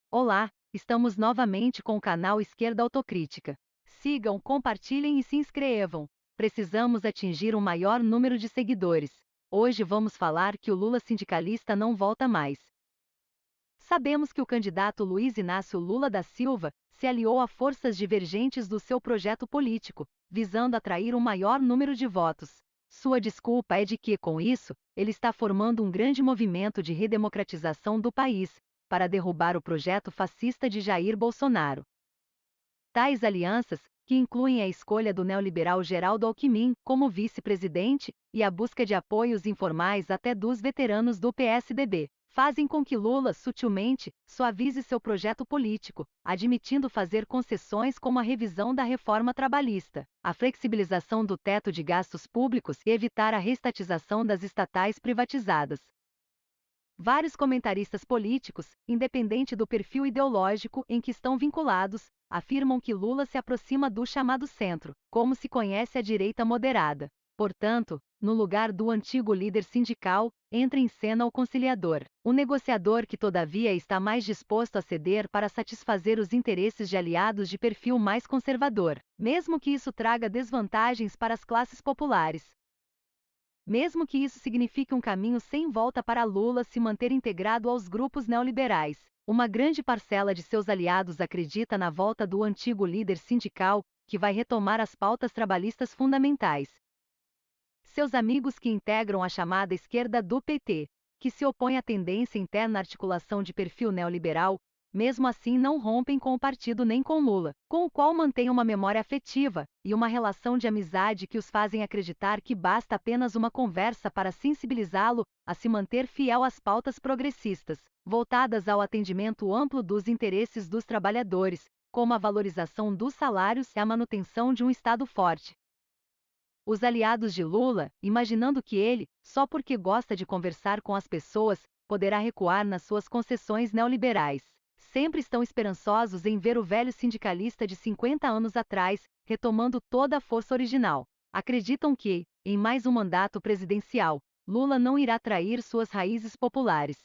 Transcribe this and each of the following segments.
Olá, estamos novamente com o canal Esquerda Autocrítica. Sigam, compartilhem e se inscrevam. Precisamos atingir um maior número de seguidores. Hoje vamos falar que o Lula sindicalista não volta mais. Sabemos que o candidato Luiz Inácio Lula da Silva se aliou a forças divergentes do seu projeto político, visando atrair um maior número de votos. Sua desculpa é de que, com isso, ele está formando um grande movimento de redemocratização do país, para derrubar o projeto fascista de Jair Bolsonaro. Tais alianças, que incluem a escolha do neoliberal Geraldo Alckmin como vice-presidente e a busca de apoios informais até dos veteranos do PSDB, fazem com que Lula sutilmente suavize seu projeto político, admitindo fazer concessões como a revisão da reforma trabalhista, a flexibilização do teto de gastos públicos e evitar a reestatização das estatais privatizadas. Vários comentaristas políticos, independente do perfil ideológico em que estão vinculados, afirmam que Lula se aproxima do chamado centro, como se conhece a direita moderada. Portanto, no lugar do antigo líder sindical, entra em cena o conciliador, um negociador que todavia está mais disposto a ceder para satisfazer os interesses de aliados de perfil mais conservador, mesmo que isso traga desvantagens para as classes populares. Mesmo que isso signifique um caminho sem volta para Lula se manter integrado aos grupos neoliberais, uma grande parcela de seus aliados acredita na volta do antigo líder sindical, que vai retomar as pautas trabalhistas fundamentais. Seus amigos que integram a chamada esquerda do PT, que se opõe à tendência interna articulação de perfil neoliberal, mesmo assim não rompem com o partido nem com Lula, com o qual mantêm uma memória afetiva e uma relação de amizade que os fazem acreditar que basta apenas uma conversa para sensibilizá-lo a se manter fiel às pautas progressistas, voltadas ao atendimento amplo dos interesses dos trabalhadores, como a valorização dos salários e a manutenção de um Estado forte. Os aliados de Lula, imaginando que ele, só porque gosta de conversar com as pessoas, poderá recuar nas suas concessões neoliberais, sempre estão esperançosos em ver o velho sindicalista de 50 anos atrás, retomando toda a força original. Acreditam que, em mais um mandato presidencial, Lula não irá trair suas raízes populares.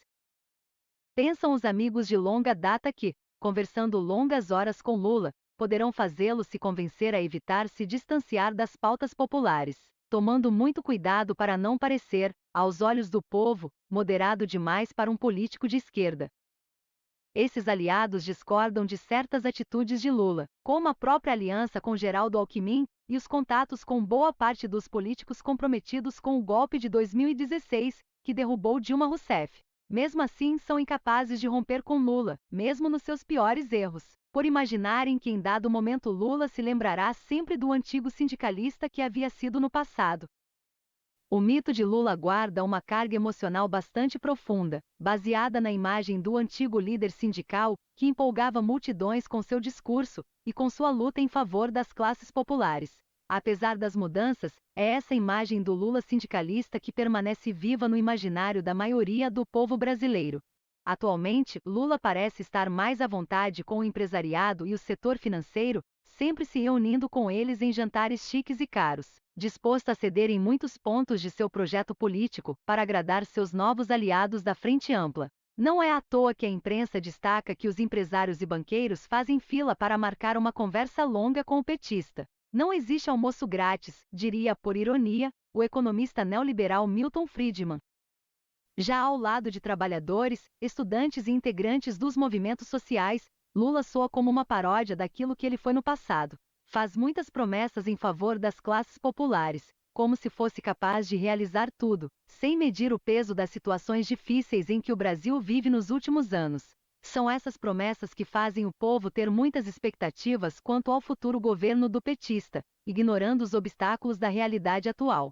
Pensam os amigos de longa data que, conversando longas horas com Lula, poderão fazê-lo se convencer a evitar se distanciar das pautas populares, tomando muito cuidado para não parecer, aos olhos do povo, moderado demais para um político de esquerda. Esses aliados discordam de certas atitudes de Lula, como a própria aliança com Geraldo Alckmin e os contatos com boa parte dos políticos comprometidos com o golpe de 2016, que derrubou Dilma Rousseff. Mesmo assim, são incapazes de romper com Lula, mesmo nos seus piores erros, por imaginarem que em dado momento Lula se lembrará sempre do antigo sindicalista que havia sido no passado. O mito de Lula guarda uma carga emocional bastante profunda, baseada na imagem do antigo líder sindical, que empolgava multidões com seu discurso e com sua luta em favor das classes populares. Apesar das mudanças, é essa imagem do Lula sindicalista que permanece viva no imaginário da maioria do povo brasileiro. Atualmente, Lula parece estar mais à vontade com o empresariado e o setor financeiro, sempre se reunindo com eles em jantares chiques e caros, disposto a ceder em muitos pontos de seu projeto político para agradar seus novos aliados da Frente Ampla. Não é à toa que a imprensa destaca que os empresários e banqueiros fazem fila para marcar uma conversa longa com o petista. Não existe almoço grátis, diria por ironia, o economista neoliberal Milton Friedman. Já ao lado de trabalhadores, estudantes e integrantes dos movimentos sociais, Lula soa como uma paródia daquilo que ele foi no passado. Faz muitas promessas em favor das classes populares, como se fosse capaz de realizar tudo, sem medir o peso das situações difíceis em que o Brasil vive nos últimos anos. São essas promessas que fazem o povo ter muitas expectativas quanto ao futuro governo do petista, ignorando os obstáculos da realidade atual.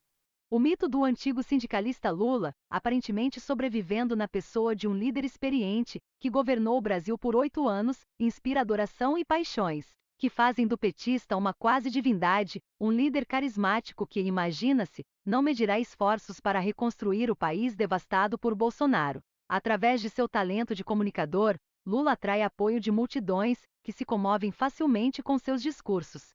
O mito do antigo sindicalista Lula, aparentemente sobrevivendo na pessoa de um líder experiente, que governou o Brasil por 8 anos, inspira adoração e paixões, que fazem do petista uma quase divindade, um líder carismático que, imagina-se, não medirá esforços para reconstruir o país devastado por Bolsonaro. Através de seu talento de comunicador, Lula atrai apoio de multidões, que se comovem facilmente com seus discursos.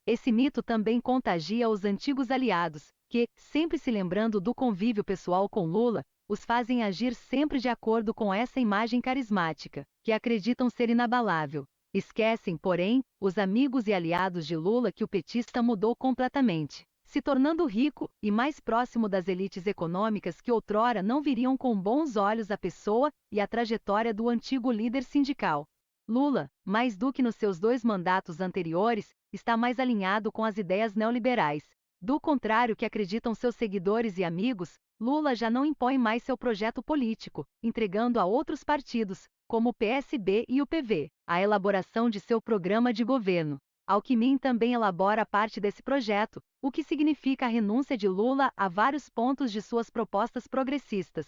Esse mito também contagia os antigos aliados, que, sempre se lembrando do convívio pessoal com Lula, os fazem agir sempre de acordo com essa imagem carismática, que acreditam ser inabalável. Esquecem, porém, os amigos e aliados de Lula que o petista mudou completamente, se tornando rico e mais próximo das elites econômicas que outrora não viriam com bons olhos a pessoa e a trajetória do antigo líder sindical. Lula, mais do que nos seus 2 mandatos anteriores, está mais alinhado com as ideias neoliberais. Do contrário que acreditam seus seguidores e amigos, Lula já não impõe mais seu projeto político, entregando a outros partidos, como o PSB e o PV, a elaboração de seu programa de governo. Alckmin também elabora parte desse projeto, o que significa a renúncia de Lula a vários pontos de suas propostas progressistas.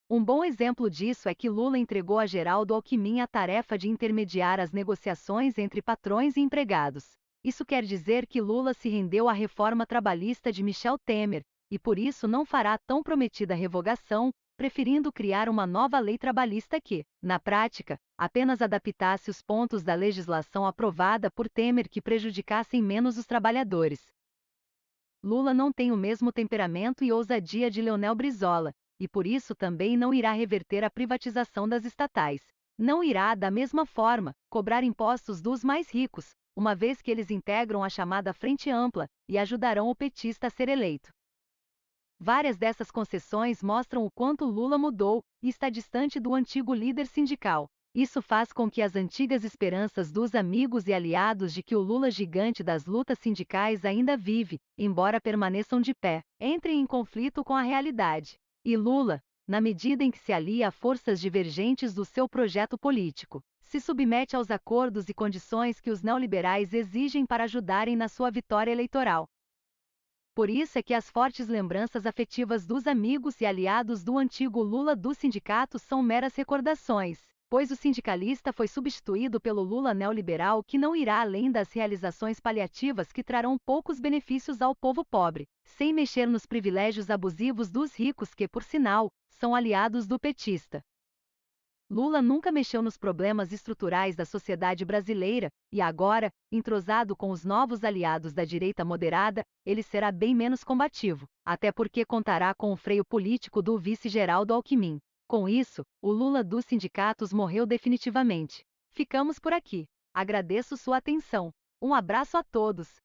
Um bom exemplo disso é que Lula entregou a Geraldo Alckmin a tarefa de intermediar as negociações entre patrões e empregados. Isso quer dizer que Lula se rendeu à reforma trabalhista de Michel Temer, e por isso não fará a tão prometida revogação, preferindo criar uma nova lei trabalhista que, na prática, apenas adaptasse os pontos da legislação aprovada por Temer que prejudicassem menos os trabalhadores. Lula não tem o mesmo temperamento e ousadia de Leonel Brizola, e por isso também não irá reverter a privatização das estatais. Não irá, da mesma forma, cobrar impostos dos mais ricos, uma vez que eles integram a chamada Frente Ampla e ajudarão o petista a ser eleito. Várias dessas concessões mostram o quanto Lula mudou e está distante do antigo líder sindical. Isso faz com que as antigas esperanças dos amigos e aliados de que o Lula gigante das lutas sindicais ainda vive, embora permaneçam de pé, entrem em conflito com a realidade. E Lula, na medida em que se alia a forças divergentes do seu projeto político, se submete aos acordos e condições que os neoliberais exigem para ajudarem na sua vitória eleitoral. Por isso é que as fortes lembranças afetivas dos amigos e aliados do antigo Lula do sindicato são meras recordações, pois o sindicalista foi substituído pelo Lula neoliberal que não irá além das realizações paliativas que trarão poucos benefícios ao povo pobre, sem mexer nos privilégios abusivos dos ricos que, por sinal, são aliados do petista. Lula nunca mexeu nos problemas estruturais da sociedade brasileira, e agora, entrosado com os novos aliados da direita moderada, ele será bem menos combativo, até porque contará com o freio político do vice Geraldo Alckmin. Com isso, o Lula dos sindicatos morreu definitivamente. Ficamos por aqui. Agradeço sua atenção. Um abraço a todos.